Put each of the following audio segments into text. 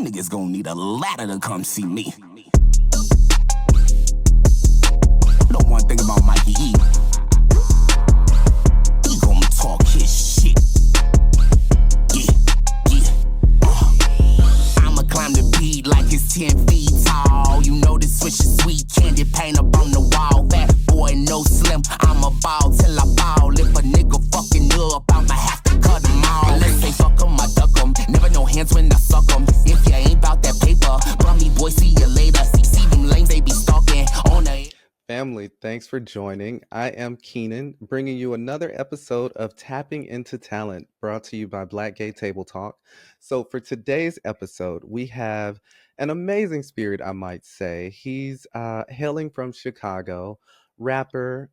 niggas gon' need a ladder to come see me. You know one thing about Mikey E, he gon' talk his shit. Yeah, yeah. I'ma climb the beat like it's 10 feet tall. You know this switch is sweet candy paint up on the wall. Fat boy, no slim, I'ma ball till I ball. If a nigga fucking up, I'ma have to cut him all. Let's say fuck him, I duck him. Never no hands when I suck him. If you ain't bout that paper, bummy boy, see you later. See them lanes, they be stalking on the... Family, thanks for joining. I am Keenan, bringing you another episode of Tapping into Talent, brought to you by Black Gay Table Talk. So for today's episode, we have an amazing spirit, I might say. He's hailing from Chicago, rapper,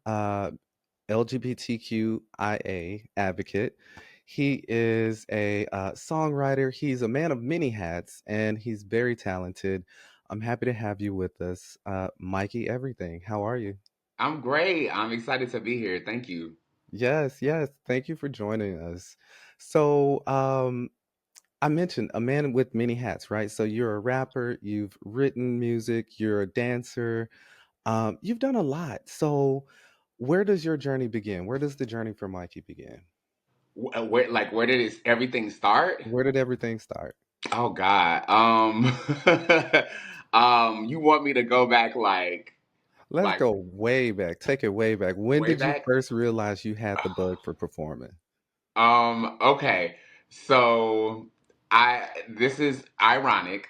LGBTQIA advocate. He is a songwriter. He's a man of many hats, and he's very talented. I'm happy to have you with us, Mikey Everything. How are you? I'm great. I'm excited to be here. Thank you. Yes, yes. Thank you for joining us. So, I mentioned a man with many hats, right? So you're a rapper, you've written music, you're a dancer, you've done a lot. So where does your journey begin? Where does the journey for Mikey begin? Where did everything start? Where did everything start? Oh God. You want me to go back Let's like go way back. Take it way back. When way did you back? first realize you had the bug for performing? Okay. So this is ironic.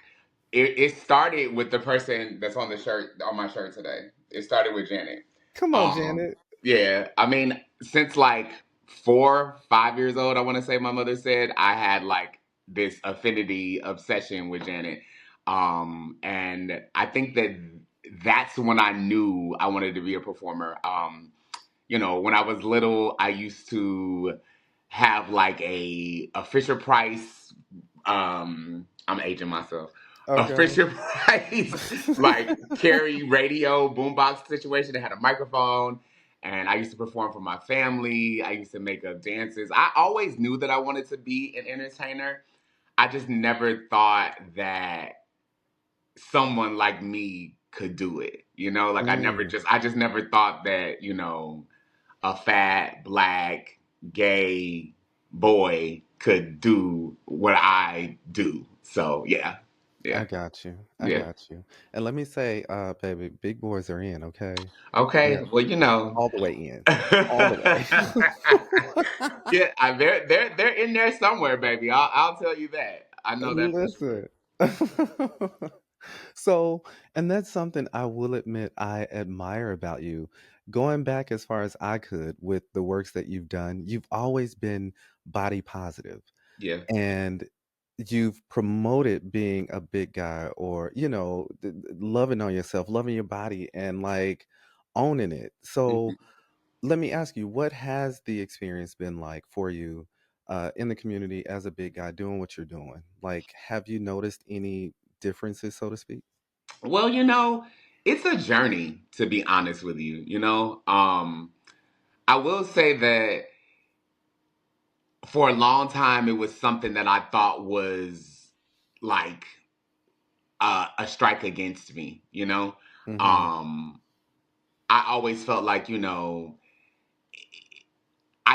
It started with the person that's on the shirt on my shirt today. It started with Janet. Come on, Um, Janet. yeah, I mean, since like 4, 5 years old, I want to say my mother said I had like this affinity obsession with Janet. And I think that's when I knew I wanted to be a performer. When I was little, I used to have like a Fisher Price. I'm aging myself. A Okay. Fisher Price like carry radio boombox situation that had a microphone, and I used to perform for my family. I used to make up dances. I always knew that I wanted to be an entertainer. I just never thought that someone like me could do it. Like Mm, I just never thought that a fat black gay boy could do what I do. So yeah, I yeah, got you. I yeah. got you. And let me say, baby, big boys are in, okay? Yeah, Okay, well all the way in. All the way. yeah, they're in there somewhere, baby. I'll tell you that. I know that for sure. Listen. So, and that's something I will admit I admire about you. Going back as far as I could with the works that you've done, you've always been body positive, Yeah. and you've promoted being a big guy, or loving on yourself, loving your body, and like owning it. So Mhm. let me ask you, what has the experience been like for you in the community as a big guy doing what you're doing? Like, have you noticed any differences, so to speak? Well, it's a journey to be honest with you. I will say that for a long time it was something that I thought was like a strike against me. Mm-hmm. Um, I always felt like I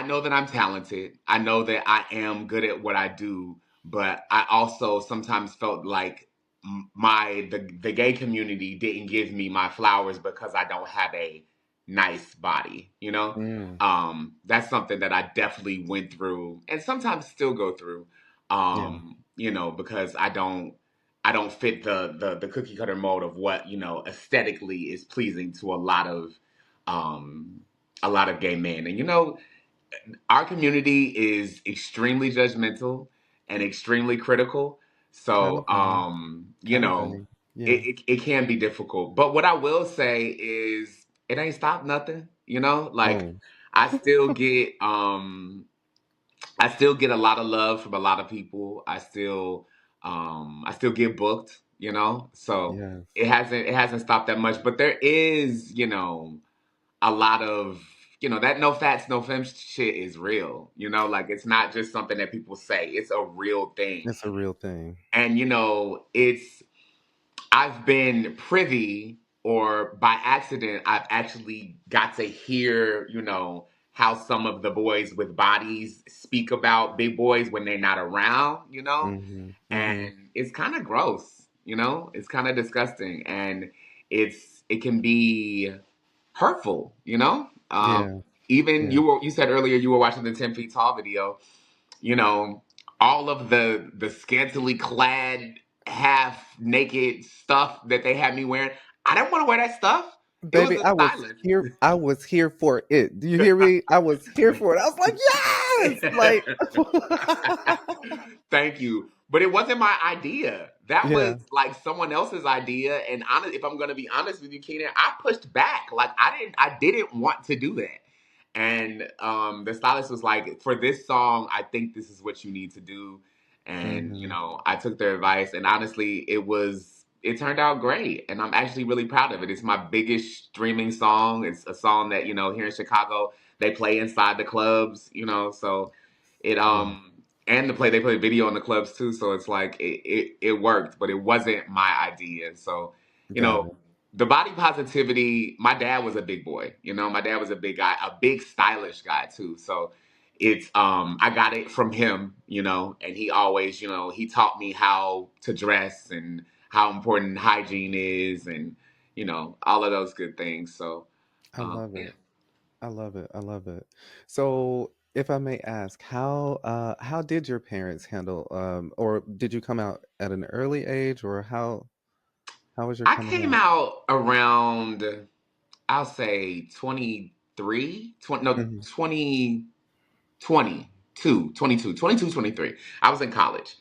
know that I'm talented. I know that I am good at what I do, but I also sometimes felt like the gay community didn't give me my flowers because I don't have a nice body. Mm, That's something that I definitely went through and sometimes still go through. yeah. Because I don't fit the cookie cutter mold of what, aesthetically is pleasing to um a lot of gay men. And our community is extremely judgmental and extremely critical. Kind So, of funny. Kind of funny. Yeah. it can be difficult. But what I will say is it ain't stopped nothing, like Boom. I still get I still get a lot of love from a lot of people. I still get booked. So Yes. it hasn't stopped that much, but there is, a lot of that no fats, no fem shit is real. Like it's not just something that people say. It's a real thing. It's a real thing. And I've been privy, or by accident, I've actually got to hear, how some of the boys with bodies speak about big boys when they're not around. Mhm. Mhm. And it's kind of gross. It's kind of disgusting, and it can be hurtful. Yeah. Even Yeah. you said earlier you were watching the 10 feet tall video. you know, all of the scantily clad, half naked stuff that they had me wearing. I didn't want to wear that stuff. It was Baby, the I was stylist. here. I was here for it. Do you hear me? I was here for it. I was like, yes, like, Thank you. But it wasn't my idea. That was yeah, like someone else's idea. And if I'm gonna be honest with you, Keenan, I pushed back. Like I didn't want to do that. And the stylist was like, for this song, I think this is what you need to do. And hmm I took their advice, and honestly, it turned out great. And I'm actually really proud of it. It's my biggest streaming song. It's a song that, here in Chicago, they play inside the clubs. So it yeah, and they play video in the clubs too, so it's like it worked, but it wasn't my idea. So you got know it. the body positivity, my dad was a big boy. My dad was a big guy, a big stylish guy too. So it's I got it from him. And he always, he taught me how to dress and how important hygiene is, and all of those good things. So I love yeah. it. I love it. I love it. So, if I may ask, how did your parents handle, or did you come out at an early age, or how was your I coming came out? out around, I'll say 23, 20, no, Hmm 20, 22, 22, 22, 23. I was in college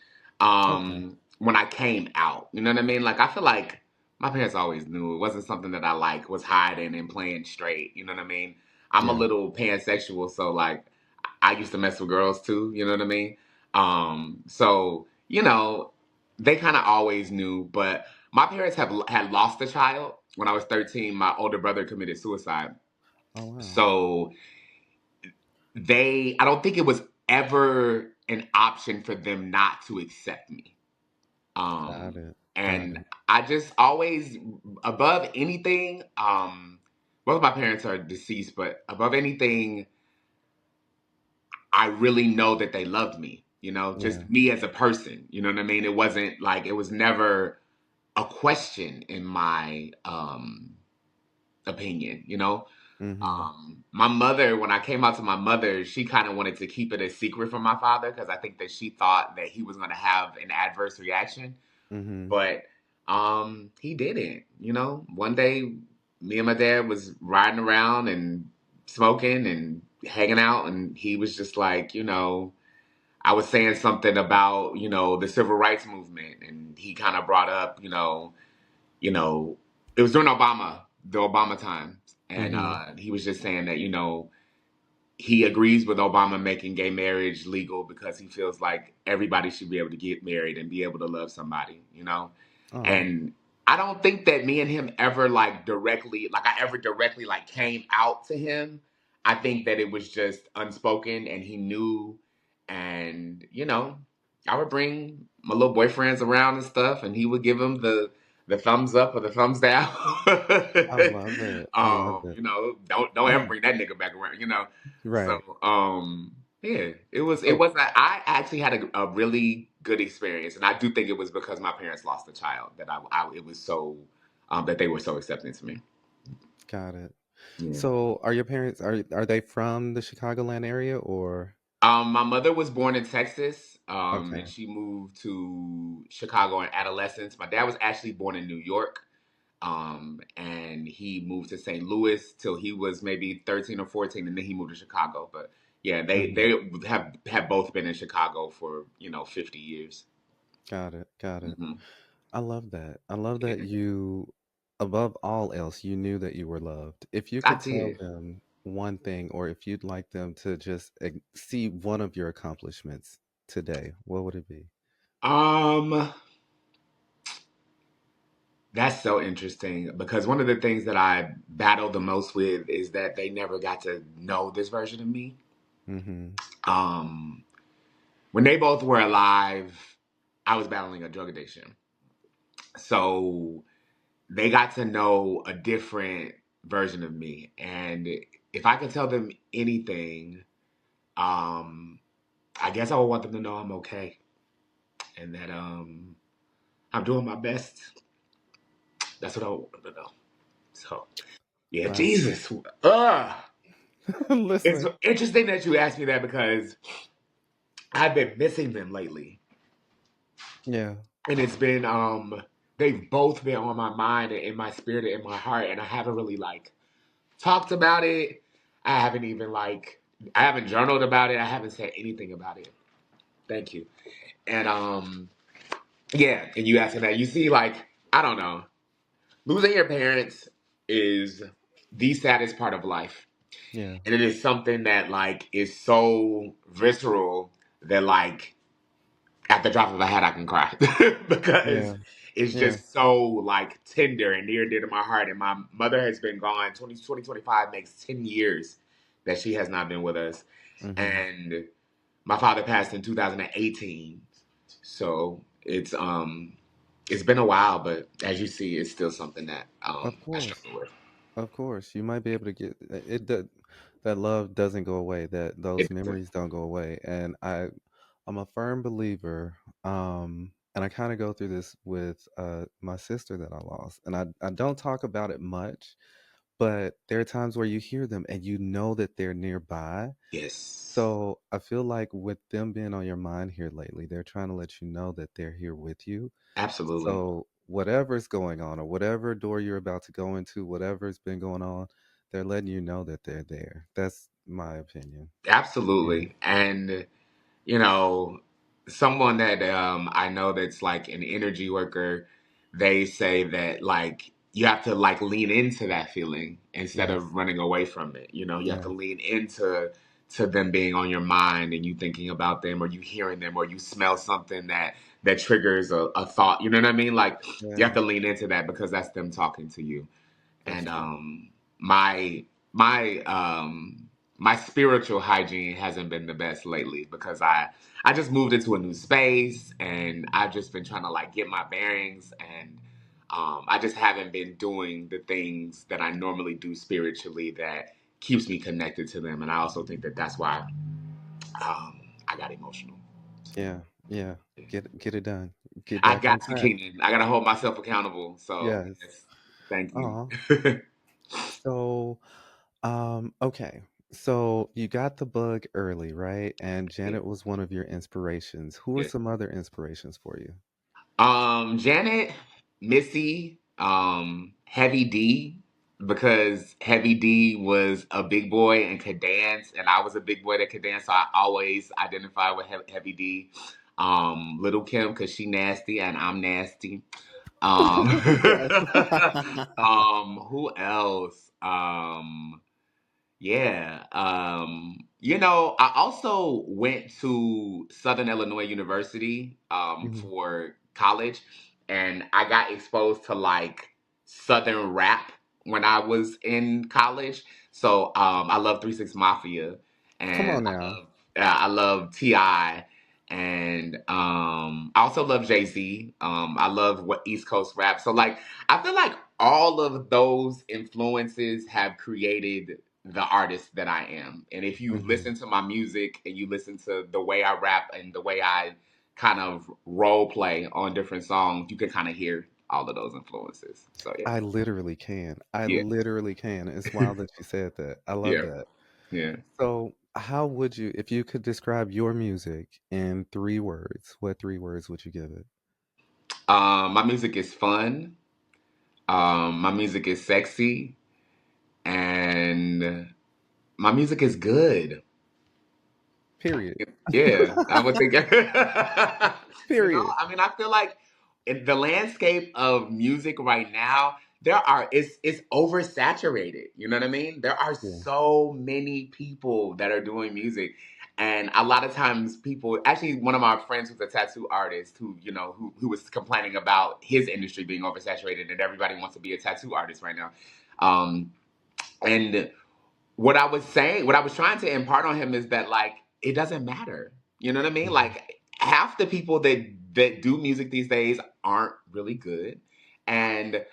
Okay. when I came out. You know what I mean? Like, I feel like my parents always knew. It wasn't something that I, like, was hiding and playing straight. You know what I mean? I'm a Yeah. little pansexual, so, like, I used to mess with girls too. You know what I mean? So, they kind of always knew. But my parents had lost a child when I was 13. My older brother committed suicide. Oh wow. So I don't think it was ever an option for them not to accept me. Got it. Got And it. I just always, above anything, both of my parents are deceased, but above anything, I really know that they loved me, Yeah. just me as a person. You know what I mean? It wasn't like, it was never a question in my opinion. hmm My mother, when I came out to my mother, she kind of wanted to keep it a secret from my father because I think that she thought that he was going to have an adverse reaction, hmm but he didn't. One day, me and my dad was riding around and smoking and hanging out, and he was just like, I was saying something about the civil rights movement, and he kind of brought up, you know, it was during the Obama time, and hmm he was just saying that he agrees with Obama making gay marriage legal because he feels like everybody should be able to get married and be able to love somebody. Oh, And I don't think that me and him ever I ever directly like came out to him. I think that it was just unspoken and he knew. And I would bring my little boyfriends around and stuff, and he would give them the thumbs up or the thumbs down. I love it. I love it. Don't ever bring that nigga back around. So, Right. yeah, it So, was that I actually had a really good experience, and I do think it was because my parents lost a child that it was so that they were so accepting to me. got it. Yeah. So, are your parents are they from the Chicagoland area or? My mother was born in Texas, and Okay. she moved to Chicago in adolescence. My dad was actually born in New York, and he moved to St. Louis till he was maybe 13 or 14, and then he moved to Chicago. But yeah, they hmm they have both been in Chicago for 50 years. Got it. Got it. Hmm. I love that. I love that Yeah, you, above all else, you knew that you were loved. If you I could tell did. them one thing, or if you'd like them to just see one of your accomplishments today, what would it be? Um, That's so interesting because one of the things that I battled the most with is that they never got to know this version of me. Mm-hmm. Um, when they both were alive, I was battling a drug addiction. So they got to know a different version of me. And if I could tell them anything, um, I guess I would want them to know I'm okay and that I'm doing my best. That's what I want them to know. So, yeah, Wow. Jesus. Ugh. It's Listen. interesting that you asked me that because I've been missing them lately. Yeah. And it's been they've both been on my mind and in my spirit and in my heart, and I haven't really like talked about it. I haven't even like I haven't journaled about it. I haven't said anything about it. Thank you. And yeah, and you asking that. You see, like, I don't know. Losing your parents is the saddest part of life. Yeah. And it is something that like is so visceral that like at the drop of a hat I can cry because Yeah. it's Yeah. just so like tender and near and dear to my heart. And my mother has been gone 2025 makes 10 years that she has not been with us. Mm-hmm. And my father passed in 2018. So it's been a while, but as you see, it's still something that Of I course. struggle with. Of course. You might be able to get it. That love doesn't go away. That those It, memories don't go away. And I'm a firm believer. And I kind of go through this with my sister that I lost. And I don't talk about it much, but there are times where you hear them and you know that they're nearby. yes, So I feel like with them being on your mind here lately, they're trying to let you know that they're here with you. absolutely. So whatever's going on or whatever door you're about to go into, whatever's been going on, they're letting you know that they're there. That's my opinion. Yeah. Absolutely. And you know, someone that I know that's like an energy worker, they say that like you have to like lean into that feeling instead Yes. of running away from it. You know, you have to Yes. lean into them being on your mind and you thinking about them or you hearing them or you smell something that triggers a thought. You know what I mean? Like you have Yeah. to lean into that because that's them talking to you. That's And true. my my my spiritual hygiene hasn't been the best lately because I just moved into a new space and I've just been trying to like get my bearings and I just haven't been doing the things that I normally do spiritually that keeps me connected to them, and I also think that that's why I got emotional. Yeah. Yeah. Get it done. Get I back on got to, track. Keenan. I got to hold myself accountable. So Yes. yes, thank you. Oh. So okay. So you got the bug early, right? And Janet was one of your inspirations. Who are Yes. some other inspirations for you? Janet, Missy, Heavy D, because Heavy D was a big boy and could dance, and I was a big boy that could dance, so I always identify with Heavy D. Little Kim, because she nasty and I'm nasty. Um, Yes. who else? Yeah. You know, I also went to Southern Illinois University Mhm. for college and I got exposed to like Southern rap when I was in college. So I love 36 Mafia Come and on now. I love T.I. and I also love Jay-Z. I love what East Coast rap. So like I feel like all of those influences have created the artist that I am. And if you Mhm. listen to my music and you listen to the way I rap and the way I kind of role play on different songs, you can kind of hear all of those influences. So yeah. I literally can. I Yeah. literally can. It's wild that you said that. I love Yeah. that. Yeah. So, how would you, if you could describe your music in 3 words, what 3 words would you give it? My music is fun. My music is sexy and my music is good. Period. Yeah, I would think. Period. I mean, I feel like in the landscape of music right now, it's oversaturated. You know what I mean? There are Yeah. so many people that are doing music, And a lot of times people, actually one of my friends who's a tattoo artist who, who was complaining about his industry being oversaturated and everybody wants to be a tattoo artist right now. And what I was saying, what I was trying to impart on him is that like, it doesn't matter. You know what I mean? Mhm. Like half the people that do music these days aren't really good. And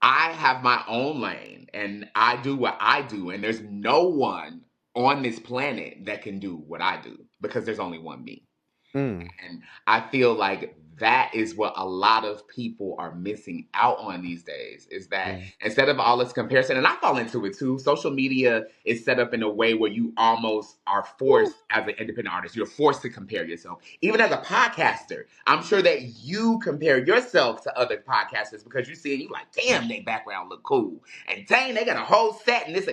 I have my own lane and I do what I do. And there's no one on this planet that can do what I do because there's only one me. Mm, And I feel like that is what a lot of people are missing out on these days is that yeah. instead of all this comparison, and I fall into it too, social media is set up in a way where you almost are Woo. forced as an independent artist, you're forced to compare yourself. Even as a podcaster, I'm sure that you compare yourself to other podcasters because you see and you like, damn, their background look cool. And dang, they got a whole set and this.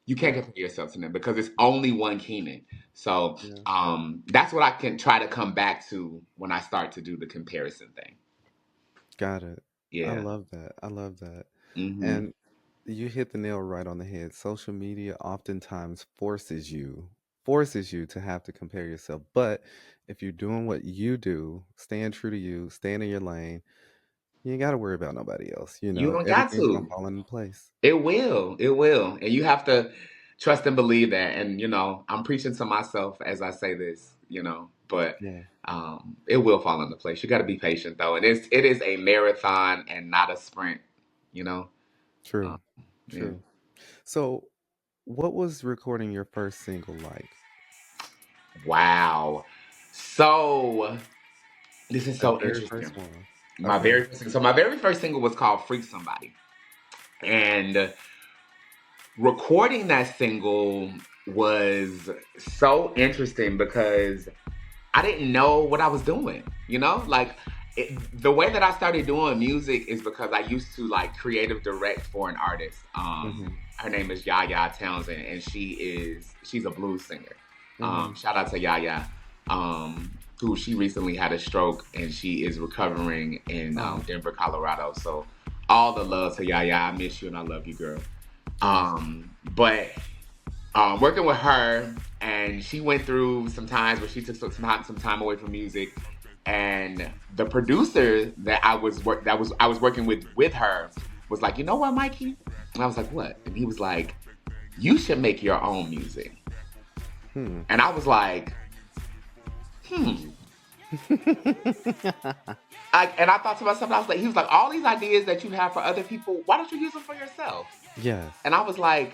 You can't Yeah. compare yourself to them because it's only one Keenan. So Yeah. that's what I can try to come back to when I start to do the comparison thing. Got it. I Yeah. love that. I love that. Hmm. And you hit the nail right on the head. Social media oftentimes forces you to have to compare yourself. But if you're doing what you do, staying true to you, staying in your lane, you ain't got to worry about nobody else. You don't got Everything's gonna to. fall into place. It will. It will. And you have to trust and believe that. And, I'm preaching to myself as I say this, but Yeah. it will fall into place. You got to be patient, though. And it is a marathon and not a sprint, you know? Um, True. yeah. True. So, what was recording your first single like? Wow. So, this is The so very first interesting. one. My Okay. very so my very first single was called "Freak Somebody," and recording that single was so interesting because I didn't know what I was doing. Like the way that I started doing music is because I used to like creative direct for an artist. Mm-hmm. Her name is Yaya Townsend, and she's a blues singer. Mm-hmm. Shout out to Yaya, who she recently had a stroke and she is recovering in Oh, Denver, Colorado. So all the love to Yaya. I miss you and I love you, girl. yes. But working with her, and she went through some times where she took some time away from music, and the producer that I was working with her was like, you know what, Mikey? And I was like, what? And he was like, you should make your own music. Hmm. And I was like, hmm. And I thought to myself, I was like, he was like, all these ideas that you have for other people, why don't you use them for yourself? Yes. And I was like,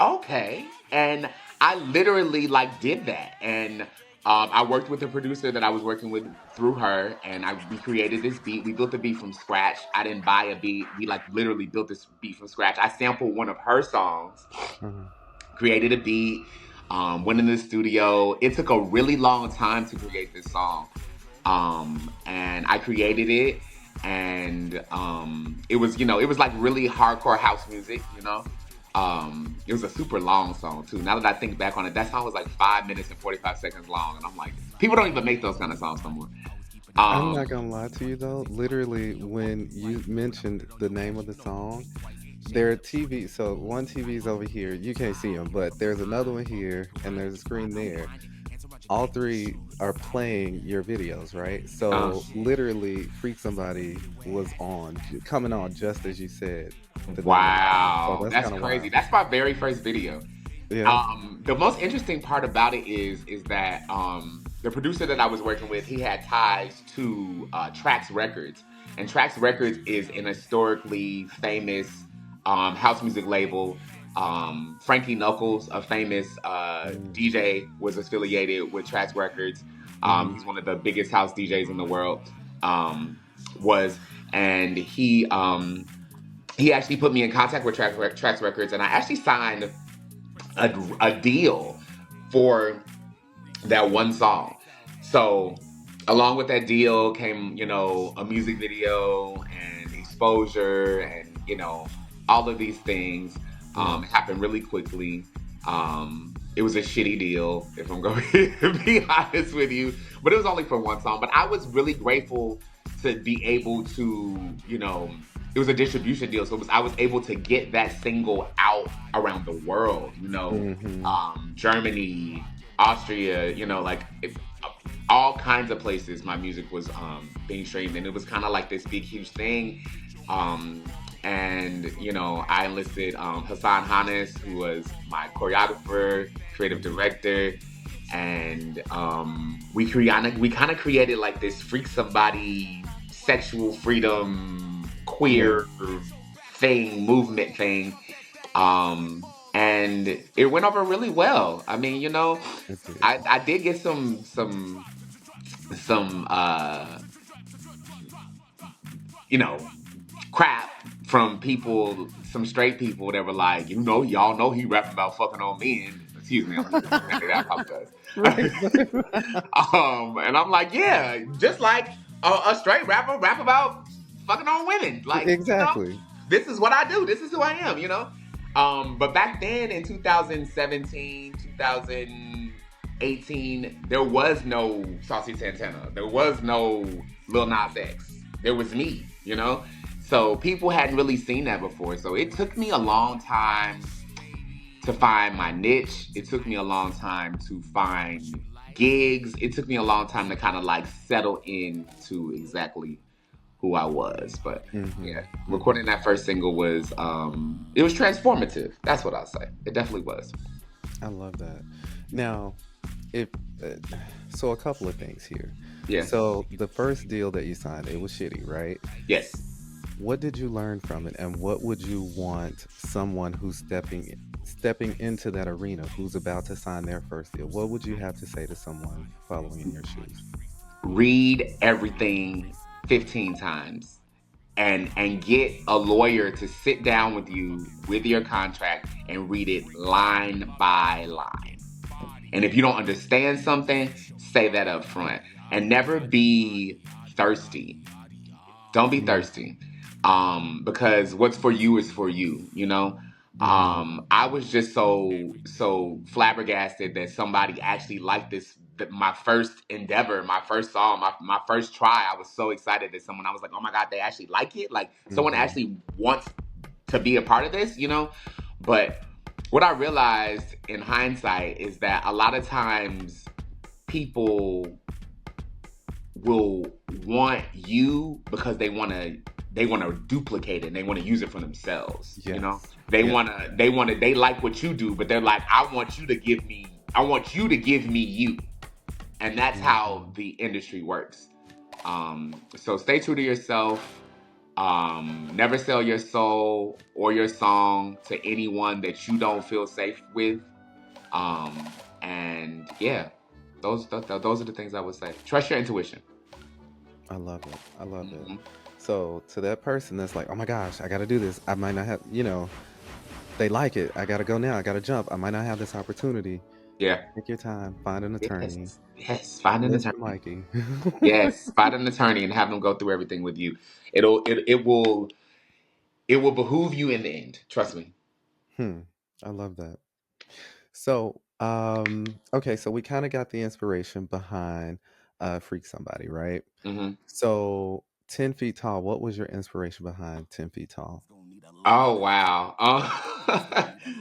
okay. And I literally like did that. And I worked with the producer that I was working with through her, and we created this beat. We built the beat from scratch. I didn't buy a beat. We like literally built this beat from scratch. I sampled one of her songs, Mhm. created a beat, went in the studio. It took a really long time to create this song. And I created it, and it was like really hardcore house music. It was a super long song too. Now that I think back on it, that song was like 5 minutes and 45 seconds long, and I'm like, people don't even make those kind of songs no more. I'm not Um, gonna lie to you though. Literally, when you mentioned the name of the song, there are TV. So one TV's over here. You can't see them, but there's another one here, and there's a screen there. All three are playing your videos, right? uh, So literally, Freak Somebody was coming on just as you said the name of the song. So wow, that's that's kind of crazy. wild. That's my very first video. Yeah. The most interesting part about it is that the producer that I was working with, he had ties to Trax Records, and Trax Records is an historically famous house music label. Frankie Knuckles, a famous Mm. DJ, was affiliated with Trax Records. Mm-hmm. He's one of the biggest house DJs in the world. Was and he actually put me in contact with Trax Records, and I actually signed a deal for that one song. So, along with that deal came, a music video and exposure and, all of these things Yeah. happened really quickly. It was a shitty deal, if I'm going to be honest with you, but it was only for one song. But I was really grateful to be able to, it was a distribution deal. So I was able to get that single out around the world, Mm-hmm. Germany, Austria, like all kinds of places my music was being streamed, and it was kind of like this big huge thing. um and I enlisted Hassan Hannes, who was my choreographer, creative director, and we kind of created like this freak somebody sexual freedom Yeah, queer movement thing. And it went over really well. I mean, it did. I did get some you know crap from people, some straight people that were like, y'all know he rapping about fucking on men. Excuse me, I apologize. Right. And I'm like, yeah, just like a straight rapper rap about fucking on women. Like, Exactly. this is what I do. This is who I am. But back then in 2017, 2018, there was no Saucy Santana. There was no Lil Nas X. There was me. So people hadn't really seen that before. So it took me a long time to find my niche. It took me a long time to find gigs. It took me a long time to kind of like settle into exactly who I was. But Hmm. yeah, recording that first single was it was transformative. That's what I'll say. It definitely was. I love that. Now, if uh, so, a couple of things here. Yeah. So, the first deal that you signed, it was shitty, right? Yes. What did you learn from it, and what would you want someone who's stepping into that arena, who's about to sign their first deal? What would you have to say to someone following in your shoes? Read everything 15 times and get a lawyer to sit down with you with your contract and read it line by line. And if you don't understand something, say that up front. And never be thirsty. Don't be Mm-hmm. thirsty. Because what's for you is for you. Mm-hmm. I was just so flabbergasted that somebody actually liked this. My first endeavor, my first song, my first try. I was so excited that I was like, oh my God, they actually like it. Like someone Mm-hmm. actually wants to be a part of this. But what I realized in hindsight is that a lot of times people will want you because they want to duplicate it and they want to use it for themselves. Yes. They Yes. want to they like what you do, but they're like, I want you to give me you. And that's how Mm-hmm. the industry works. So stay true to yourself. Never sell your soul or your song to anyone that you don't feel safe with. And yeah, those are the things I would say. Trust your intuition. I love it. I love it. Hmm. So, to that person that's like, oh my gosh, I got to do this. I might not have, they like it. I got to go now. I got to jump. I might not have this opportunity. Yeah. Take your time. Find an attorney. Yes. Yes. Find an Mr. attorney. Mikey. Yes. Find an attorney and have them go through everything with you. It will behoove you in the end. Trust me. Hmm. I love that. So, okay, so we kind of got the inspiration behind Freak Somebody, right? Hmm. So, 10 Feet Tall, what was your inspiration behind 10 Feet Tall? Oh wow.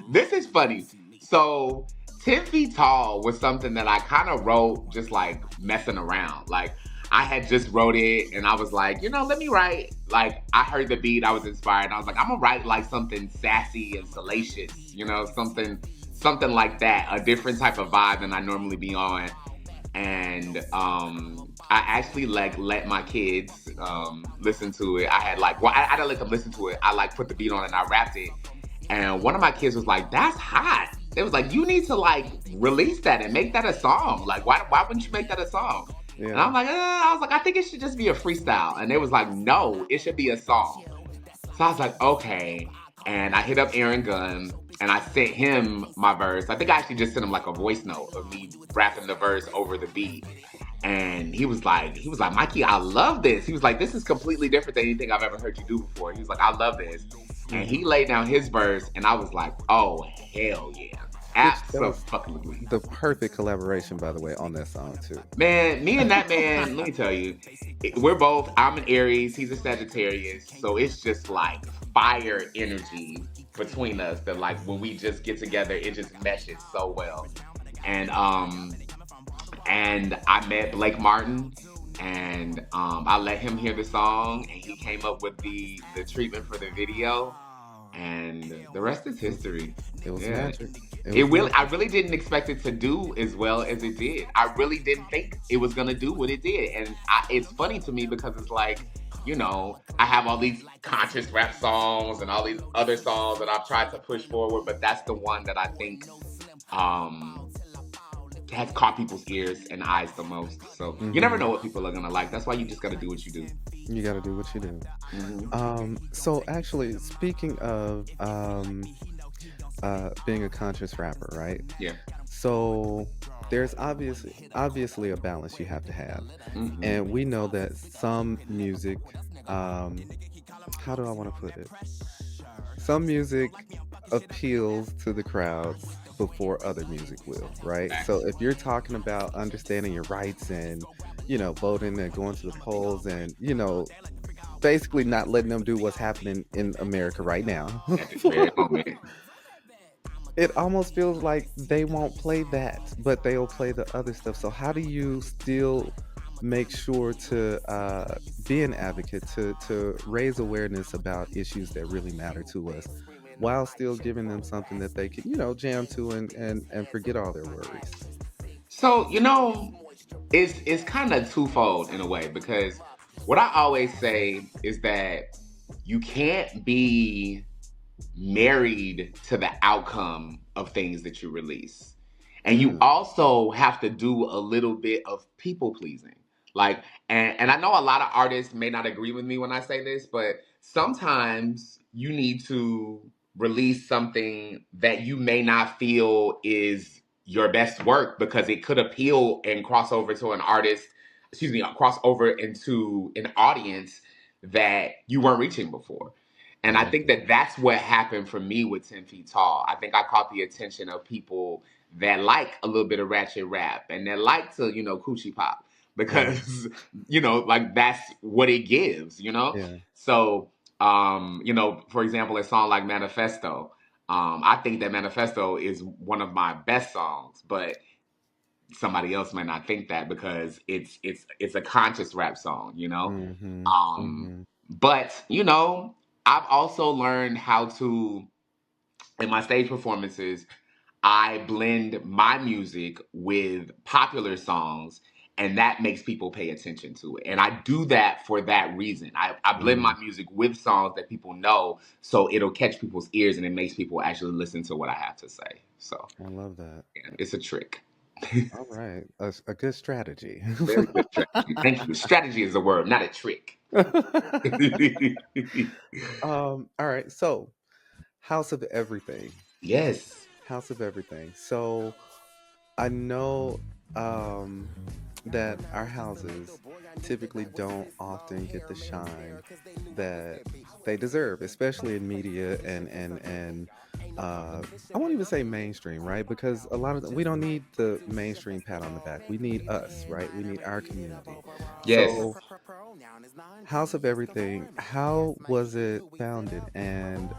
This is funny. So 10 feet tall was something that I kind of wrote just like messing around. Like I had just wrote it and I was like, let me write. Like I heard the beat, I was inspired. And I was like, I'm gonna write like something sassy and salacious, something like that, a different type of vibe than I normally be on. And I actually like let my kids listen to it. I didn't let them listen to it. I like put the beat on and I rapped it. And one of my kids was like, "That's hot." They was like, "You need to like release that and make that a song. Like, why wouldn't you make that a song?" And Yeah. I'm like, I was like, I think it should just be a freestyle. And they was like, "No, it should be a song." So I was like, okay. And I hit up Aaron Gunn and I sent him my verse. I think I actually just sent him like a voice note of me rapping the verse over the beat. And he was like, Mikey, I love this. He was like, this is completely different than anything I've ever heard you do before. He was like, I love this. And Mm-hmm. he laid down his verse and I was like, oh hell yeah. Which that was Absolutely. the perfect collaboration, by the way, on that song too. Man, me and that man, let me tell you, I'm an Aries, he's a Sagittarius, so it's just like fire energy between us that like when we just get together, it just meshes so well. and I met Blake Martin, and I let him hear the song, and he came up with the treatment for the video, and the rest is history. It was Yeah. magic. It was I magic. really didn't expect it to do as well as it did. I really didn't think it was gonna do what it did, and it's funny to me because it's like, I have all these conscious rap songs and all these other songs that I've tried to push forward, but that's the one that I think um, has caught people's ears and eyes the most. So you never Hmm. know what people are gonna like. That's why you just gotta do what you do. You got to do what you do. Hmm. So actually, speaking of being a conscious rapper, right? Yeah. So there's obviously a balance you have to have, Hmm. and we know that some music, um, how do I want to put it? Some music appeals to the crowds before other music will, right? So Facts. if you're talking about understanding your rights and voting and going to the polls and basically not letting them do what's happening in America right now. At this very moment. It almost feels like they won't play that, but they'll play the other stuff. So how do you still make sure to be an advocate, to raise awareness about issues that really matter to us, while still giving them something that they can, jam to and forget all their worries? So it's kind of twofold in a way, because what I always say is that you can't be married to the outcome of things that you release. And you Mm, also have to do a little bit of people pleasing. Like, and I know a lot of artists may not agree with me when I say this, but sometimes you need to release something that you may not feel is your best work because it could appeal and cross over to an artist, cross over into an audience that you weren't reaching before. I And I love think that. that that's what happened for me with 10 Feet Tall. I think I caught the attention of people that like a little bit of ratchet rap and that like to, coochie pop Right. because, like that's what it gives. Yeah. So, for example, a song like Manifesto, I think that Manifesto is one of my best songs, but somebody else may not think that because it's a conscious rap song. Mm-hmm. Um, Mm-hmm. but I've also learned how to, in my stage performances, I blend my music with popular songs, and that makes people pay attention to it. And I do that for that reason. I blend Mm, my music with songs that people know, so it'll catch people's ears and it makes people actually listen to what I have to say. So, I love that. yeah, it's a trick. All right. A good strategy. Very good strategy. Thank you. Strategy is a word, not a trick. All right. So, House of Everything. Yes. House of Everything. So, I know that our houses typically don't often get the shine that they deserve, especially in media and I won't even say mainstream, right? Because a lot of we don't need the mainstream pat on the back. We need us, right? We need our community. Yes. So, House of Everything, how was it founded, and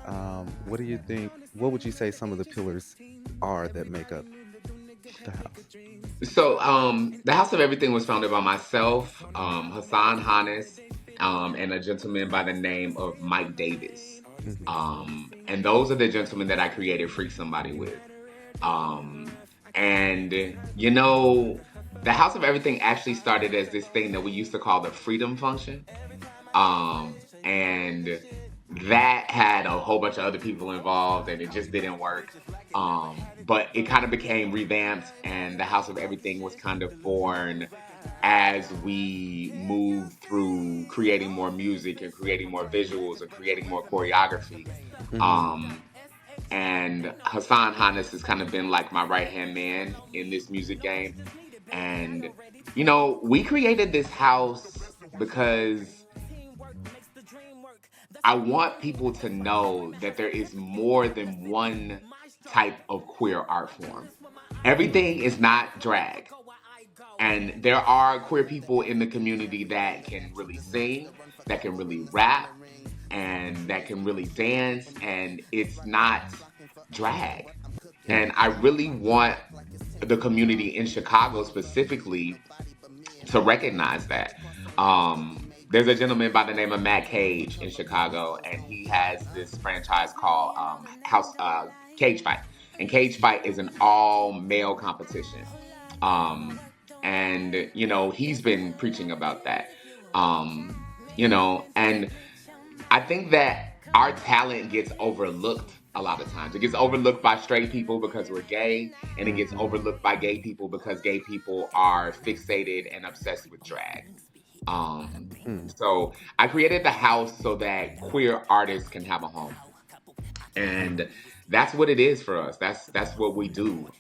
what do you think? What would you say some of the pillars are that make up the house? So, the House of Everything was founded by myself, Hassan Hannes, and a gentleman by the name of Mike Davis. Hmm. And those are the gentlemen that I created Freak Somebody with. Um, and the House of Everything actually started as this thing that we used to call the Freedom Function. And that had a whole bunch of other people involved, and it just didn't work. But it kind of became revamped, and the House of Everything was kind of born as we moved through creating more music and creating more visuals and creating more choreography. Hmm. Um, and Hassan Hannes has kind of been like my right hand man in this music game. And we created this house because I want people to know that there is more than one type of queer art form. Mm, Everything is not drag. And there are queer people in the community that can really sing, that can really rap, and that can really dance, and it's not drag. yeah. And I really want the community in Chicago specifically to recognize that. There's a gentleman by the name of Matt Cage in Chicago, and he has this franchise called Cage Fight. And Cage Fight is an all male competition. And, he's been preaching about that. And I think that our talent gets overlooked a lot of times. It gets overlooked by straight people because we're gay, and it gets Mm-hmm. overlooked by gay people because gay people are fixated and obsessed with drag. Mm. So I created the house so that queer artists can have a home, and that's what it is for us. That's what we do.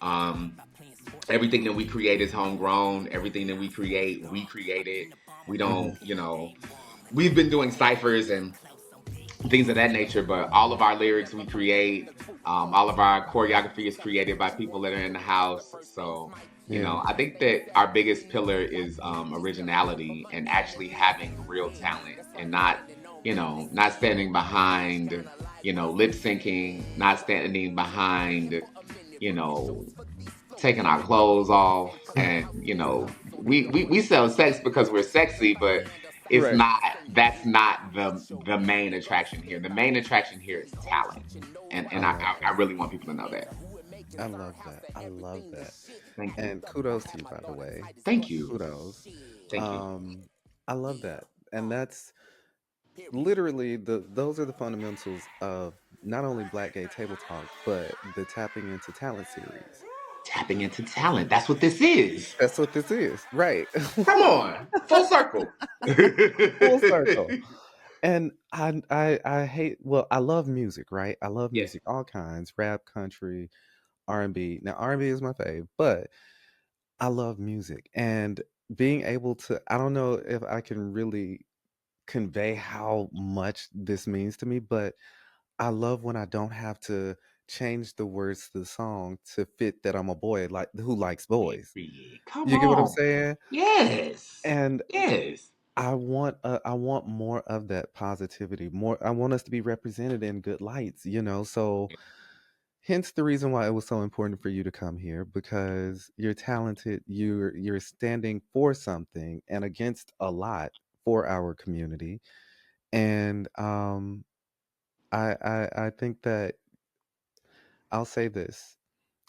Everything that we create is homegrown. Everything that we create, we created. We Mm-hmm. don't, we've been doing ciphers and things of that nature, but all of our lyrics we create, all of our choreography is created by people that are in the house. So, Yeah. I think that our biggest pillar is originality and actually having real talent and not standing behind, lip syncing, not standing behind, you know, taking our clothes off. And, we sell sex because we're sexy, but Right. that's not the main attraction here. The main attraction here is talent. I And love I that. really want people to know that. I love that. I love that. Thank you. And kudos to you, by the way. Thank you. Kudos. Thank you. Um, I love that. And that's literally those are the fundamentals of not only Black Gay Table Talk, but the Tapping into Talent series. Tapping into talent. That's what this is. That's what this is, right? Come on. Full circle. Full circle. And I hate, well, I love music, right? I love Yes. music, all kinds, rap, country, R&B. Now R&B is my fave, but I love music, and being able to, I don't know if I can really convey how much this means to me, but I love when I don't have to change the words to the song to fit that I'm a boy like who likes boys. Period. Come You get what I'm on. saying? Yes. And Yes. I want more of that positivity. More, I want us to be represented in good lights, So hence the reason why it was so important for you to come here, because you're talented, you're standing for something and against a lot for our community. And I think that I'll say this.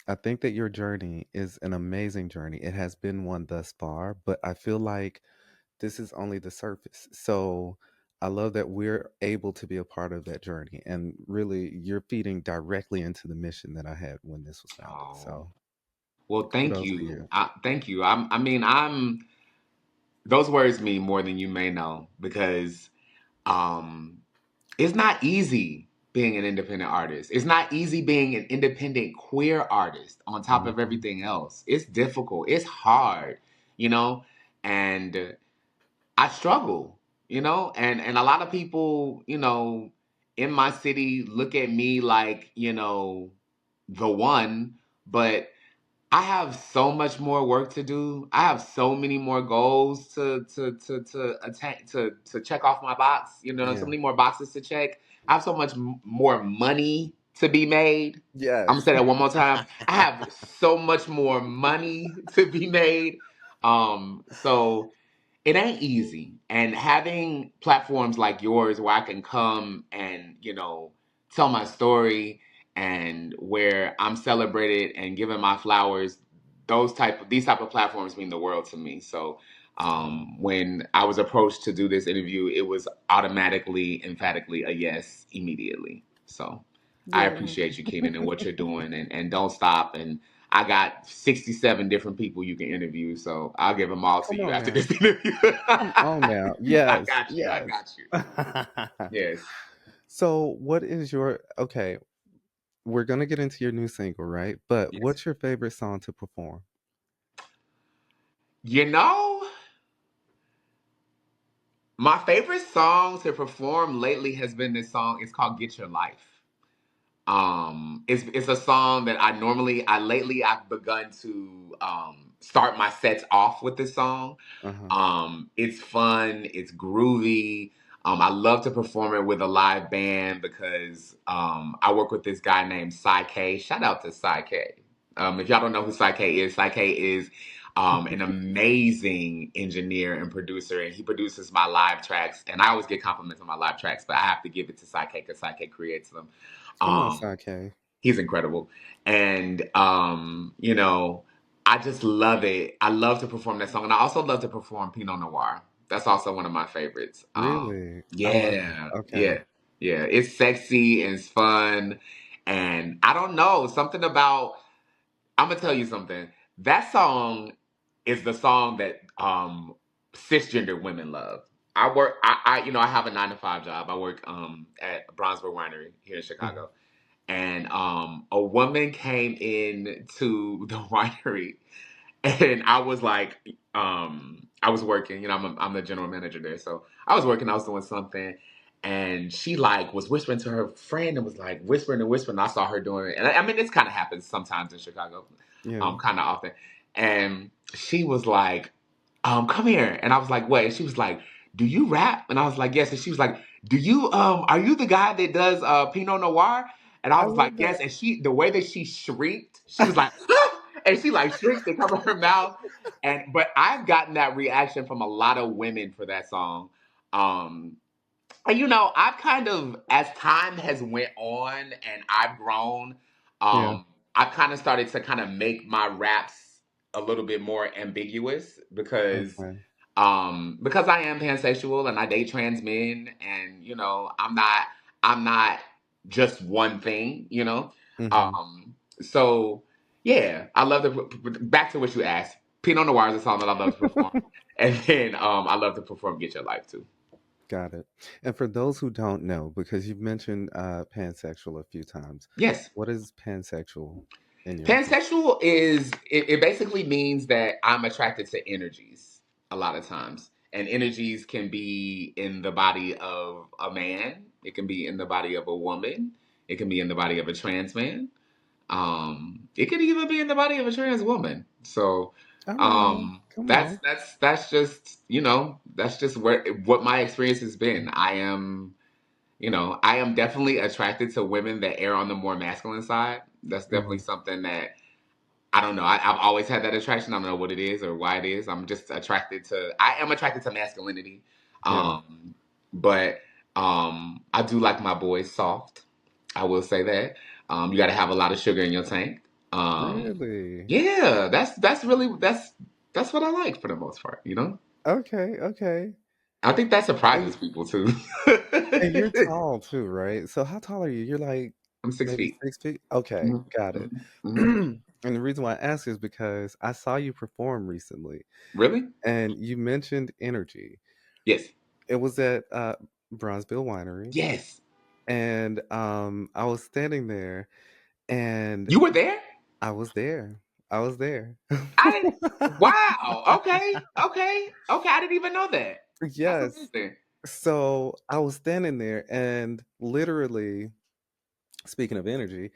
I think that your journey is an amazing journey. It has been one thus far, but I feel like this is only the surface. So I love that we're able to be a part of that journey. And really, you're feeding directly into the mission that I had when this was founded. Oh. So Well, thank kudos to you. you. Thank you. I'm those words mean more than you may know because um it's not easy being an independent artist. It's not easy being an independent queer artist on top of Mhm. everything else. It's difficult. It's hard, you know? And I struggle, and a lot of people, in my city look at me like, the one, but I have so much more work to do. I have so many more goals to attain to check off my box. So Yeah. many more boxes to check. I have so much more money to be made. I'm gonna Yes. say that one more time. I have so much more money to be made. So it ain't easy. And having platforms like yours where I can come and, tell my story and where I'm celebrated and given my flowers, these type of platforms mean the world to me. So when I was approached to do this interview, it was automatically, emphatically a yes immediately. So I Yeah. appreciate you, Keenan, and what you're doing, and don't stop. And I got 67 different people you can interview, so I'll give them all to Come you on after now. this interview. Come on now. I Yes. got you. I Yes. got you. Yes. So, what is your, okay, we're going to get into your new single, right? But Yes. what's your favorite song to perform? You know, my favorite song to perform lately has been this song. It's called "Get Your Life." It's a song that I've begun to start my sets off with this song. Uh-huh. It's fun, it's groovy. I love to perform it with a live band because I work with this guy named Cy K. Shout out to Cy K. If y'all don't know who Psyche is an amazing engineer and producer, and he produces my live tracks. And I always get compliments on my live tracks, but I have to give it to Psyche because Psyche creates them. Come on, Um, Sake. he's incredible, and I just love it. I love to perform that song, and I also love to perform Pinot Noir. That's also one of my favorites. Really? I love it. Yeah, Okay. yeah, yeah. It's sexy and it's fun, and I don't know, something about. I'm gonna tell you something. That song is the song that cisgender women love. I have a 9 to 5 job. I work at Bronzeville Winery here in Mhm. Chicago, and a woman came in to the winery, and I was like, I was working. I'm the general manager there, so I was working. I was doing something, and she like was whispering to her friend and was like whispering and whispering. And I saw her doing it, and I mean, this kind of happens sometimes in Chicago, Yeah. kind of often. And she was like, come here. And I was like, what? And she was like, do you rap? And I was like, yes. And she was like, are you the guy that does Pinot Noir? And I I was like, love yes. that. And the way that she shrieked, she was like, and she like shrieked and covered her mouth. But I've gotten that reaction from a lot of women for that song. Um, and I've kind of, as time has went on and I've grown, Yeah. I've kind of started to kind of make my raps a little bit more ambiguous Okay. because I am pansexual and I date trans men, and I'm not just one thing. Hmm. So yeah, I love to back to what you asked. Pinot Noir is a song that I love to perform, and then I love to perform "Get Your Life" too. Got it. And for those who don't know, because you've mentioned pansexual a few times, Yes. what is pansexual in your opinion? Pansexual it basically means that I'm attracted to energies a lot of times. And energies can be in the body of a man, it can be in the body of a woman, it can be in the body of a trans man. It could even be in the body of a trans woman. So All right now. Come on. that's just, that's just what my experience has been. I am definitely attracted to women that err on the more masculine side. That's definitely Hmm. something that I don't know. I've always had that attraction. I don't know what it is or why it is. I am attracted to masculinity. Yeah. But I do like my boys soft. I will say that. You got to have a lot of sugar in your tank. Really? Yeah, that's what I like for the most part. Okay. Okay. I think that And surprises people too. and you're tall too, right? So how tall are you? You're like I'm six maybe feet. 6 feet? Okay, Mhm, got it. mhm, mhm. And the reason why I ask is because I saw you perform recently Really? and you mentioned energy. Yes. It was at Bronzeville Winery, Yes. and I was standing there and You were there? I was there. I was there. I didn't. Wow. Okay. Okay. Okay. I didn't even know that. That's Yes. amazing. So I was standing there and literally, speaking of energy,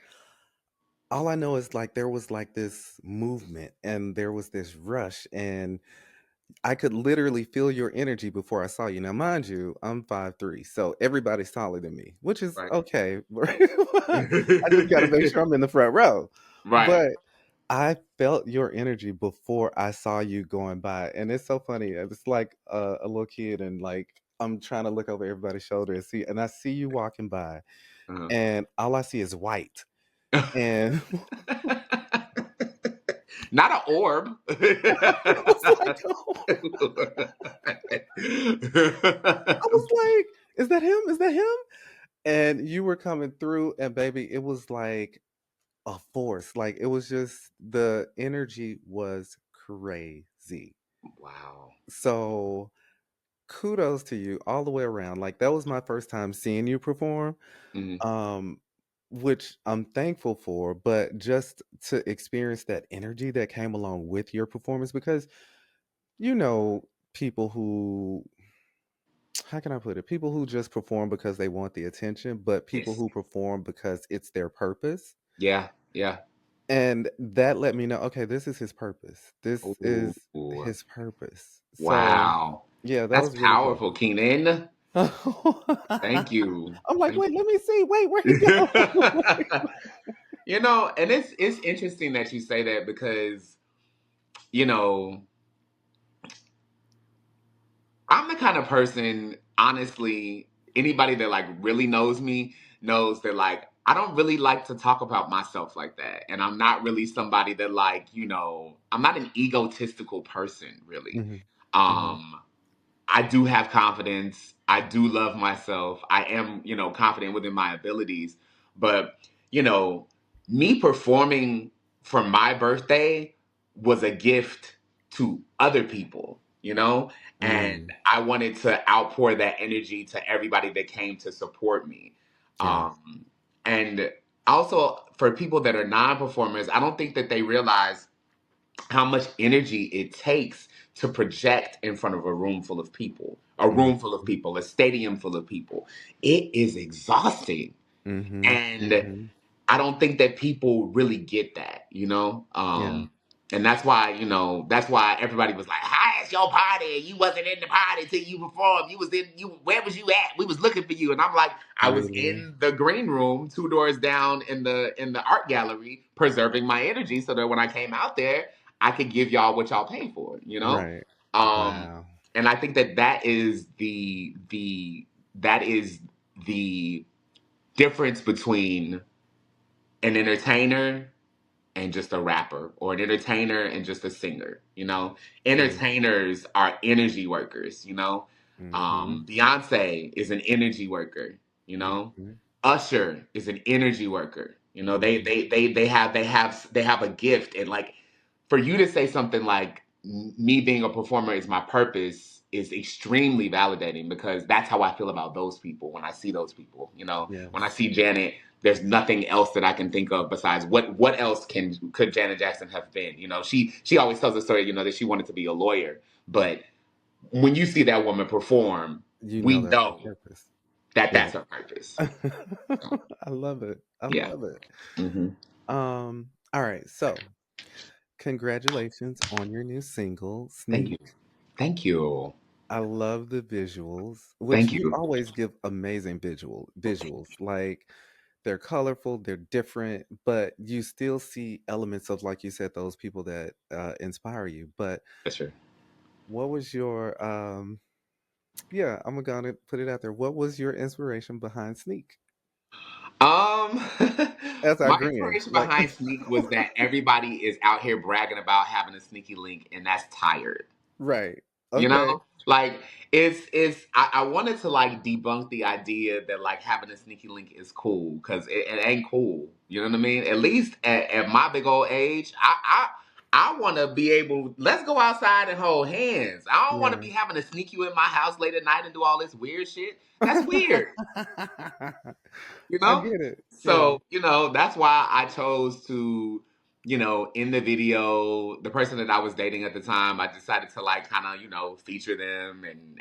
all I know is like there was like this movement and there was this rush and I could literally feel your energy before I saw you. Now, mind you, I'm 5'3", so everybody's taller than me, which is Right. okay. I just got to make sure I'm in the front row. Right. But I felt your energy before I saw you going by, and it's so funny. It's like a little kid, and like I'm trying to look over everybody's shoulder and see, and I see you walking by, Uh-huh. and all I see is white, and Not an orb. I was like, oh, I was like, is that him? Is that him? And you were coming through, and baby, it was like a force. Like it was just the energy was crazy. Wow. So kudos to you all the way around. Like that was my first time seeing you perform. Mhm. Um which I'm thankful for, but just to experience that energy that came along with your performance because you know people who how can I put it? People who just perform because they want the attention, but people Yes. who perform because it's their purpose. Yeah. Yeah. And that let me know, okay, this is his purpose. This Ooh. is his purpose. So, Wow. yeah, that That's was really dope. powerful, Keenan. I'm Thank you. like, Thank wait, let me see. Wait, where'd he go? you. And it's interesting that you say that because, you know, I'm the kind of person, honestly, anybody that like really knows me knows that like I don't really like to talk about myself like that. And I'm not really somebody that like, I'm not an egotistical person really. Hmm. Hmm. Um I do have confidence. I do love myself. I am, confident within my abilities. But, you know, me performing for my birthday was a gift to other people, and Mm. I wanted to outpour that energy to everybody that came to support me. Yes. And also for people that are non performers, I don't think that they realize how much energy it takes to project in front of a room full of people, Hmm. a stadium full of people. It is exhausting. Hmm. And Hmm. I don't think that people really get that, Yeah. and that's why everybody was like, "How is your party? You wasn't in the party till you performed. Where was you at? We was looking for you." And I'm like, I was Really. in the green room, two doors down in the art gallery, preserving my energy so that when I came out there, I could give y'all what y'all paid for. Right. Um, Wow. and I think that is the difference between an entertainer and just a rapper, or an entertainer and just a singer. True. Entertainers are energy workers. Hmm. Beyonce is an energy worker. You know, Hmm. Usher is an energy worker. They Hmm. they they they have they have a gift, and like for you to say something like me being a performer is my purpose is extremely validating, because that's how I feel about those people when I see those people. When I Yes. see Janet, there's nothing else that I can think of besides what else could Janet Jackson have been. She always tells a story, that she wanted to be a lawyer, but when you see that woman perform, You we know that's her know purpose. that Yeah. that's her purpose. So, I love it. I yeah. love it. Hmm. All right. So, congratulations on your new single, Thank you. Sneak. Thank you. I love the visuals, which Thank you you. always give amazing visuals. Like they're colorful, they're different, but you still see elements of, like you said, those people that inspire you. But For sure. what was your yeah, I'm gonna put it out there. What was your inspiration behind Sneak? Um, As I my grin, inspiration like behind Sneak was that everybody is out here bragging about having a sneaky link, and that's tired. right. You Okay. know, like I wanted to like debunk the idea that like having a sneaky link is cool, because it ain't cool. You know what I mean? At least at my big old age, I want to be able. Let's go outside and hold hands. I don't want to Yeah. be having to sneak you in my house late at night and do all this weird shit. That's weird. you I know get it. Yeah. so that's why I chose to, in the video, the person that I was dating at the time, I decided to like kind of, feature them, and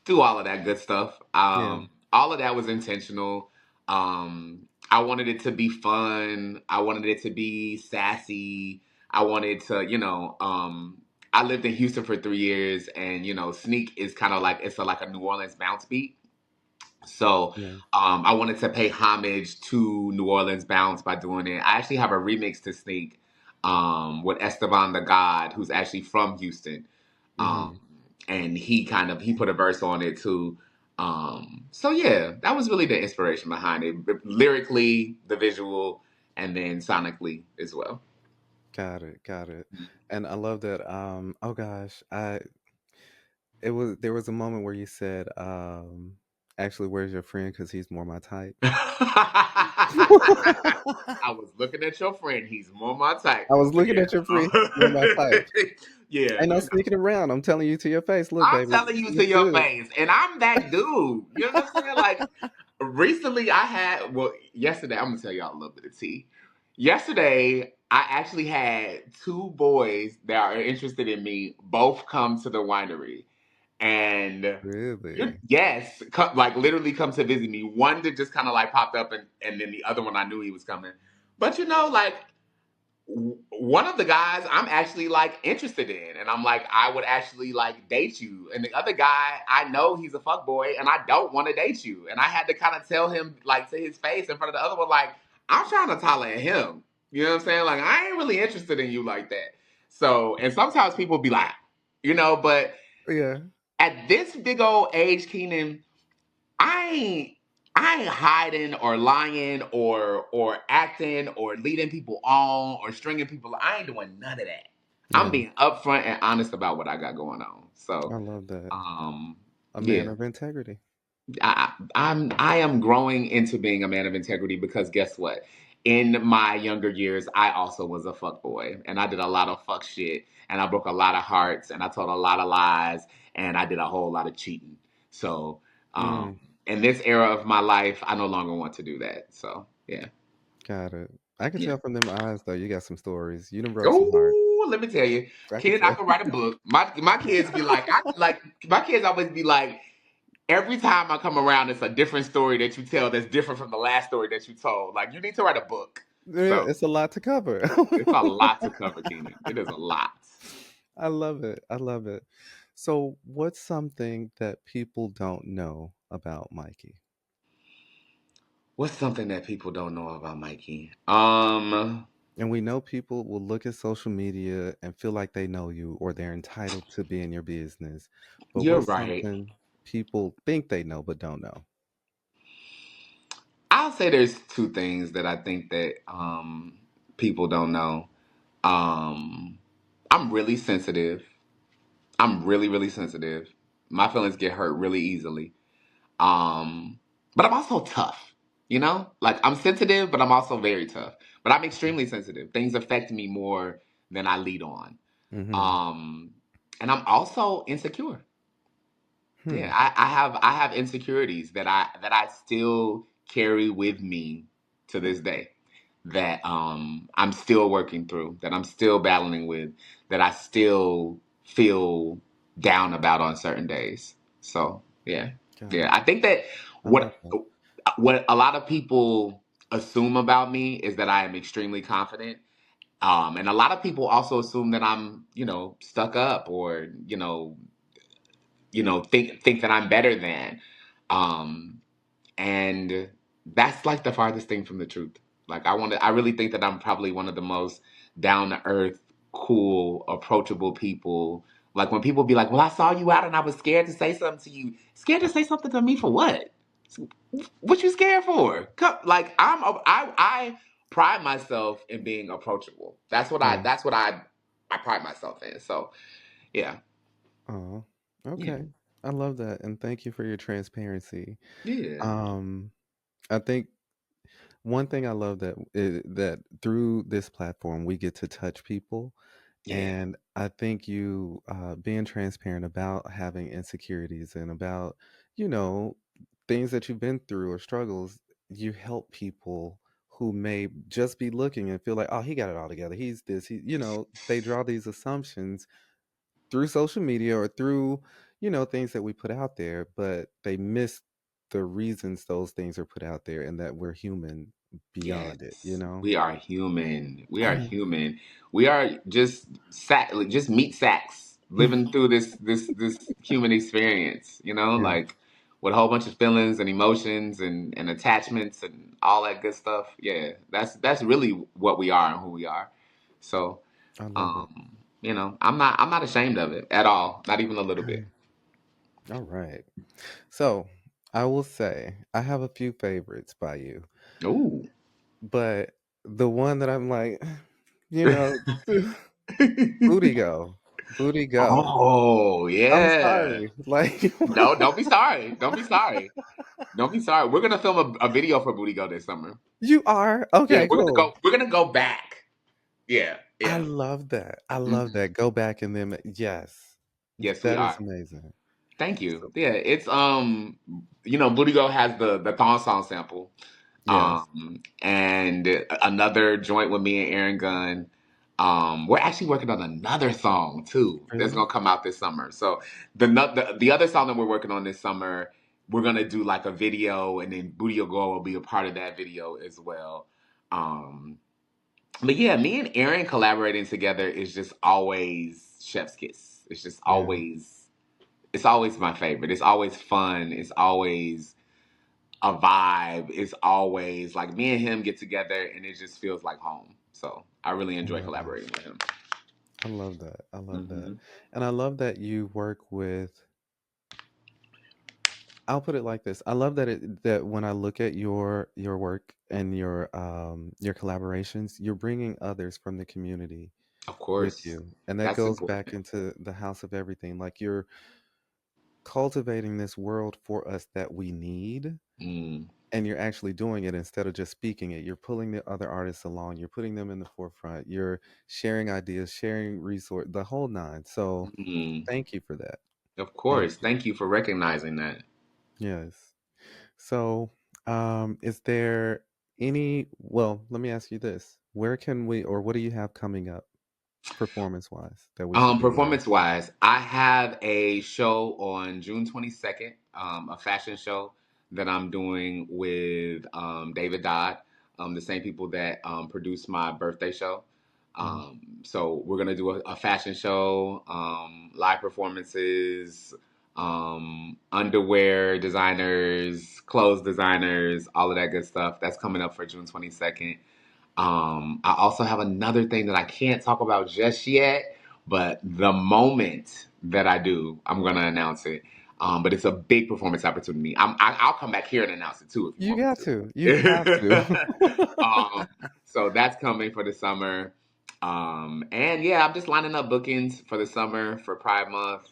do all of that good stuff. Yeah. All of that was intentional. I wanted it to be fun. I wanted it to be sassy. I wanted to, I lived in Houston for 3 years, and Sneak is kind of like, it's like a New Orleans bounce beat. So Yeah. I wanted to pay homage to New Orleans Bounce by doing it. I actually have a remix to Sneak, with Esteban the God, who's actually from Houston. Hmm. Um, and he put a verse on it too. So yeah, that was really the inspiration behind it. Lyrically, the visual, and then sonically as well. Got it. Got it. And I love that. Oh gosh, there was a moment where you said, actually, where's your friend? Because he's more my type. I was looking at your friend. He's more my type. I was But looking yeah. at your friend. He's more my type. Yeah. Ain't no sneaking around. I'm telling you to your face. Look, I'm baby, telling you to it's your good. face. And I'm that dude. You know what I'm saying? Like, recently yesterday, I'm going to tell y'all a little bit of tea. Yesterday, I actually had two boys that are interested in me both come to the winery. And Really? yes, like literally come to visit me. One that just kind of like popped up, and then the other one I knew he was coming. But like one of the guys I'm actually like interested in, and I'm like, I would actually like date you. And the other guy, I know he's a fuck boy, and I don't want to date you. And I had to kind of tell him like to his face in front of the other one, like, I'm trying to tolerate him. You know what I'm saying? Like, I ain't really interested in you like that. So, and sometimes people be like, but Yeah. at this big old age, Keenan, I ain't I ain't hiding or lying or acting or leading people on or stringing people. I ain't doing none of that. I'm Yeah. being upfront and honest about what I got going on. I So, love that. um, A man yeah, of integrity. I am growing into being a man of integrity because guess what? In my younger years, I also was a fuck boy, and I did a lot of fuck shit, and I broke a lot of hearts, and I told a lot of lies, and I did a whole lot of cheating. So, Mm, in this era of my life, I no longer want to do that. So, yeah, got it. I can yeah. tell from them eyes though. You got some stories. You done broke some hearts. Oh, let me tell you, I can kid, I tell. could write a book. My kids be like, my kids always be like, every time I come around, it's a different story that you tell that's different from the last story that you told. Like, you need to write a book. Yeah, So it's a lot to cover. it's a lot to cover, Keenan. It is a lot. I love it. I love it. So, what's something that people don't know about Mikey? What's something that people don't know about Mikey? And we know people will look at social media and feel like they know you or they're entitled to be in your business. But You're what's right. something people think they know but don't know? I'll say there's two things that I think that people don't know. Um, I'm really sensitive. I'm really, really sensitive. My feelings get hurt really easily. Um, but I'm also tough, Like I'm sensitive, but I'm also very tough. But I'm extremely sensitive. Things affect me more than I lead on. Mm-hmm. Um, and I'm also insecure. Yeah, Hmm. I have insecurities that I still carry with me to this day. That I'm still working through, that I'm still battling with, that I still feel down about on certain days. So yeah, Got yeah. it. I think that I love what that. what a lot of people assume about me is that I am extremely confident. And a lot of people also assume that I'm, stuck up or, think that I'm better than. Um, and that's like the farthest thing from the truth. Like I really think that I'm probably one of the most down to earth, cool, approachable people. Like when people be like, "Well, I saw you out and I was scared to say something to you." Scared to say something to me for what? What you scared for? Like I pride myself in being approachable. That's what I Yeah. that's what I pride myself in. So yeah, Oh, yeah, okay. I love that. And thank you for your transparency. yeah, Um, I think one thing I love that through this platform we get to touch people, yeah. and I think you being transparent about having insecurities and about you know things that you've been through or struggles, you help people who may just be looking and feel like, oh, he got it all together. He's this. They draw these assumptions through social media or through things that we put out there, but they miss the reasons those things are put out there and that we're human beyond it, you Yes, know? we are human. We are human. We are just like just meat sacks living through this human experience. Yeah, Like with a whole bunch of feelings and emotions and attachments and all that good stuff. Yeah, that's really what we are and who we are. So, I love it. um, I'm not ashamed of it at all. Not even a little bit. Okay. All right. So I will say I have a few favorites by you, Ooh. but the one that I'm like, you know, booty go, booty go. Oh I'm yeah. sorry. Like, No, don't be sorry. Don't be sorry. Don't be sorry. We're gonna film a video for Booty Go this summer. you are? Yeah, Okay, we're gonna cool. go. We're gonna go back. Yeah, I yeah. love that. I love Mhm. that. Go back and then yes. Yes, we That is are. amazing. Thank you. So Yeah, it's Booty Go has the thong song sample, yes. and another joint with me and Aaron Gunn. We're actually working on another song too that's Really? gonna come out this summer. So the other song that we're working on this summer, we're gonna do like a video, and then Booty Go will be a part of that video as well. Um, But yeah, me and Aaron collaborating together is just always chef's kiss. Yeah. It's always my favorite. It's always fun. It's always a vibe. It's always like me and him get together and it just feels like home. So I really enjoy Oh, nice. collaborating with him. I love that. I love that. Hmm. And I love that you work with, I'll put it like this. I love that that when I look at your work and your collaborations, you're bringing others from the community Of with course. you. And that That's goes back important. into the House of Everything. Like you're cultivating this world for us that we need, Mm. and you're actually doing it instead of just speaking it. You're pulling the other artists along, you're putting them in the forefront, you're sharing ideas, sharing resource, the whole nine. So Mm. thank you for that. Of Thank course. you. Thank you for recognizing that. Yes. So, is there any, well, let me ask you this. Where can we, or what do you have coming up performance wise that we should be aware of? Performance wise, I have a show on June 22nd, a fashion show that I'm doing with David Dodd, the same people that produced my birthday show. Mhm. So we're gonna do a fashion show, live performances, underwear designers, clothes designers, all of that good stuff. That's coming up for June 22nd. I also have another thing that I can't talk about just yet, but the moment that I do, I'm gonna announce it. But it's a big performance opportunity. I'll come back here and announce it too if you You want me got to. You have to. to. So that's coming for the summer. And yeah, I'm just lining up bookings for the summer for Pride Month.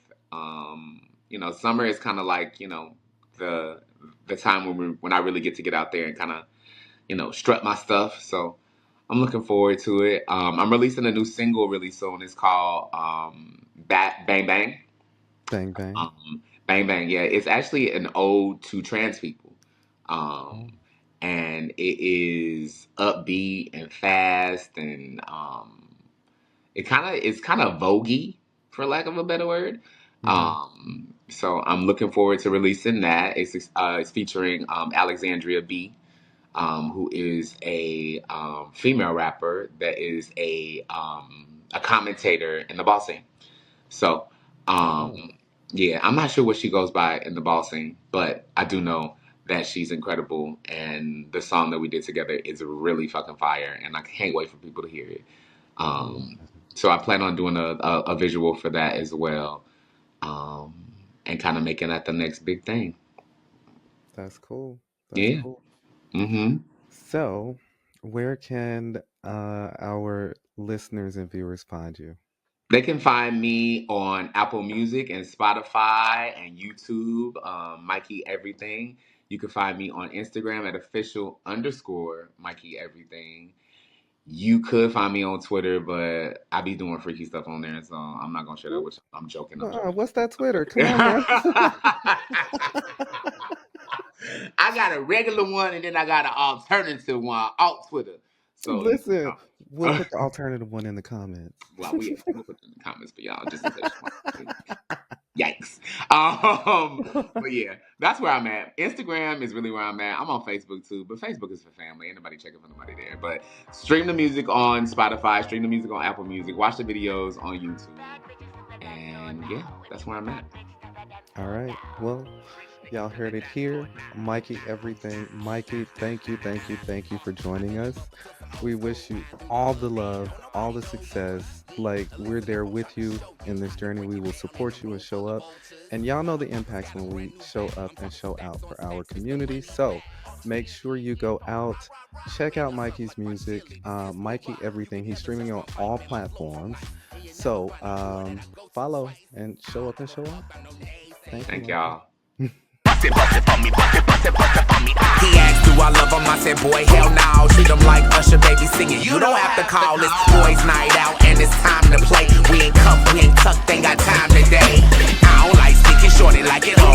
Summer is kind of like the the time when I really get to get out there and kind of strut my stuff. So I'm looking forward to it. I'm releasing a new single really soon. It's called Bang Bang. Bang bang. Bang Bang. Yeah, it's actually an ode to trans people. Oh. Um, and it is upbeat and fast, and it's kind of voguey, for lack of a better word. Hmm. So I'm looking forward to releasing that. It's featuring Alexandria B, who is a female rapper that is a commentator in the ball scene. So, Oh, yeah, I'm not sure what she goes by in the ball scene, but I do know that she's incredible, and the song that we did together is really fucking fire, and I can't wait for people to hear it. I love Um, that. so I plan on doing a visual for that as well, um, and kind of making that the next big thing. That's cool. That's Yeah. cool. Hmm. So, where can our listeners and viewers find you? They can find me on Apple Music and Spotify and YouTube, Mikey Everything. You can find me on Instagram at official underscore Mikey Everything. You could find me on Twitter, but I be doing freaky stuff on there, so I'm not gonna share that with you. I'm joking. I'm joking. What's that Twitter? Come on now. I got a regular one, and then I got an alternative one, alt Twitter. So Listen, we'll put the alternative one in the comments. well, we'll put it in the comments for y'all just in case you want to. Yikes. But yeah, that's where I'm at. Instagram is really where I'm at. I'm on Facebook too, but Facebook is for family. Ain't nobody checking for nobody there. But stream the music on Spotify, stream the music on Apple Music, watch the videos on YouTube. And yeah, that's where I'm at. All right. Well, y'all heard it here. Mikey Everything. Mikey, thank you, thank you, thank you for joining us. We wish you all the love, all the success. Like, we're there with you in this journey. We will support you and show up. And y'all know the impacts when we show up and show out for our community. So make sure you go out, check out Mikey's music, Mikey Everything. He's streaming on all platforms. So follow and show up and show out. Thank you, Thank Mikey. y'all. Bust it for me, bust it for me. He asked, do I love him? I said, boy, hell no. Treat him like Usher, baby, singing. You don't have to call this boys' night out, and it's time to play. We ain't cuffed, we ain't tucked, ain't got time today. I don't like sticking shorty like it all.